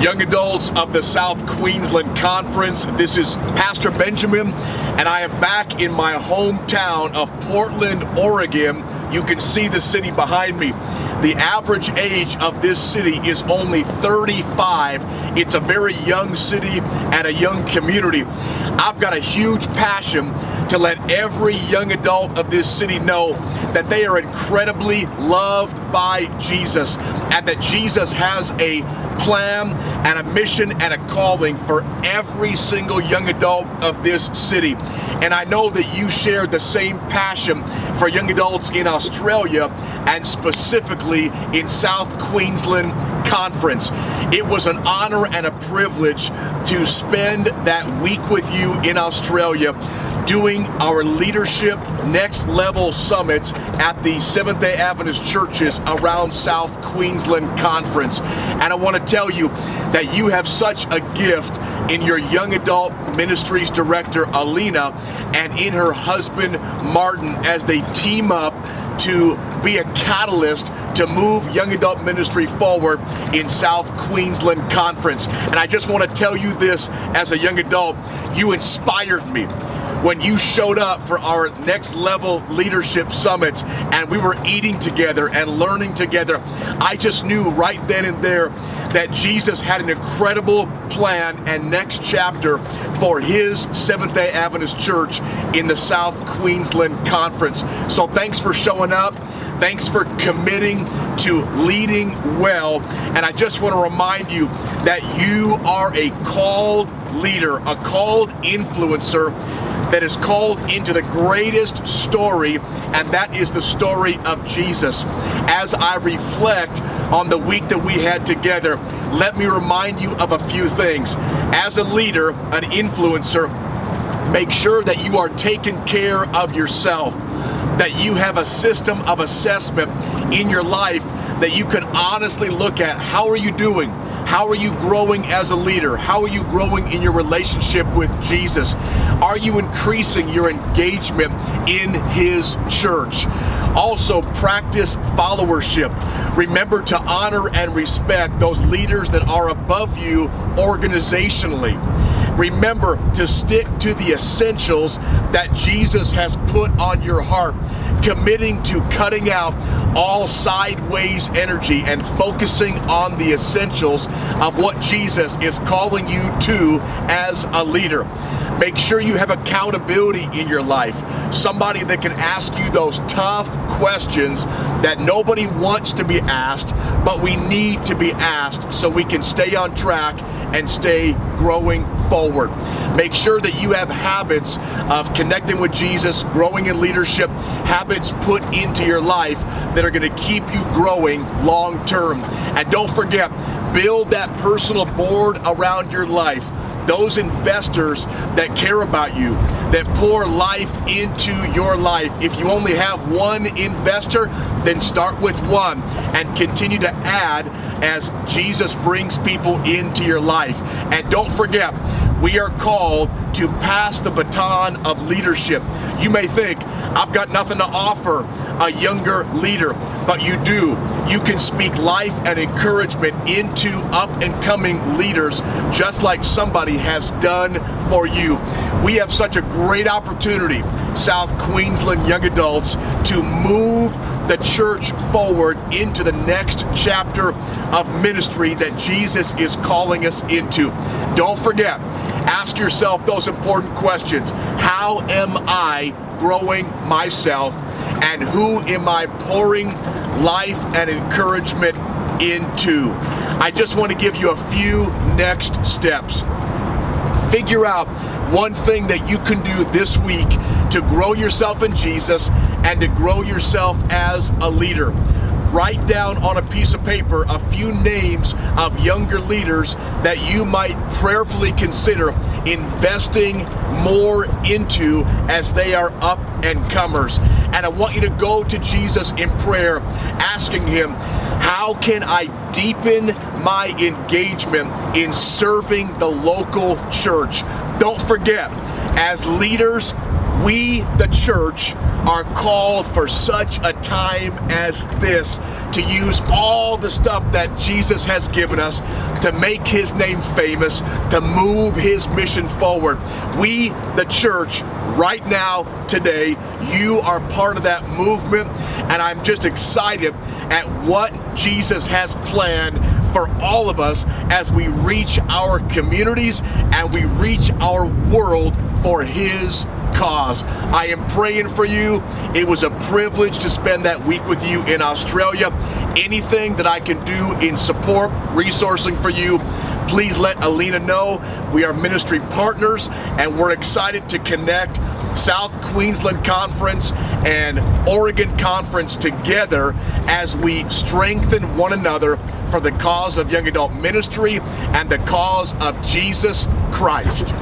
Young adults of the South Queensland Conference. This is Pastor Benjamin, and I am back in my hometown of Portland, Oregon. You can see the city behind me. The average age of this city is only 35. It's a very young city and a young community. I've got a huge passion to let every young adult of this city know that they are incredibly loved by Jesus, and that Jesus has a plan and a mission and a calling for every single young adult of this city. And I know that you share the same passion for young adults in Australia, and specifically in South Queensland Conference. It was an honor and a privilege to spend that week with you in Australia doing our Leadership Next Level Summits at the Seventh-day Adventist churches around South Queensland Conference. And I want to tell you that you have such a gift in your young adult ministries director, Alina, and in her husband, Martin, as they team up to be a catalyst to move young adult ministry forward in South Queensland Conference. And I just want to tell you this, as a young adult, you inspired me when you showed up for our Next Level Leadership Summits and we were eating together and learning together. I just knew right then and there that Jesus had an incredible plan and next chapter for his Seventh-day Adventist Church in the South Queensland Conference. So thanks for showing up. Thanks for committing to leading well. And I just want to remind you that you are a called leader, a called influencer that is called into the greatest story, and that is the story of Jesus. As I reflect on the week that we had together, let me remind you of a few things. As a leader, an influencer, make sure that you are taking care of yourself, that you have a system of assessment in your life that you can honestly look at. How are you doing? How are you growing as a leader? How are you growing in your relationship with Jesus? Are you increasing your engagement in his church? Also, practice followership. Remember to honor and respect those leaders that are above you organizationally. Remember to stick to the essentials that Jesus has put on your heart, committing to cutting out all sideways energy and focusing on the essentials of what Jesus is calling you to as a leader. Make sure you have accountability in your life, somebody that can ask you those tough questions that nobody wants to be asked, but we need to be asked so we can stay on track and stay growing forward. Make sure that you have habits of connecting with Jesus, growing in leadership, habits put into your life that are going to keep you growing long term. And don't forget, build that personal board around your life. Those investors that care about you, that pour life into your life. If you only have one investor, then start with one and continue to add as Jesus brings people into your life. And don't forget, we are called to pass the baton of leadership. You may think, I've got nothing to offer a younger leader, but you do. You can speak life and encouragement into up and coming leaders, just like somebody has done for you. We have such a great opportunity, South Queensland young adults, to move the church forward into the next chapter of ministry that Jesus is calling us into. Don't forget, ask yourself those important questions. How am I growing myself, and who am I pouring life and encouragement into? I just want to give you a few next steps. Figure out one thing that you can do this week to grow yourself in Jesus and to grow yourself as a leader. Write down on a piece of paper a few names of younger leaders that you might prayerfully consider investing more into as they are up and comers. And I want you to go to Jesus in prayer, asking him, how can I deepen my engagement in serving the local church? Don't forget, as leaders, we, the church, are called for such a time as this to use all the stuff that Jesus has given us to make his name famous, to move his mission forward. We, the church, right now, today, you are part of that movement, and I'm just excited at what Jesus has planned for all of us as we reach our communities and we reach our world for his cause. I am praying for you. It was a privilege to spend that week with you in Australia. Anything that I can do in support, resourcing for you, please let Alina know. We are ministry partners, and we're excited to connect South Queensland Conference and Oregon Conference together as we strengthen one another for the cause of young adult ministry and the cause of Jesus Christ.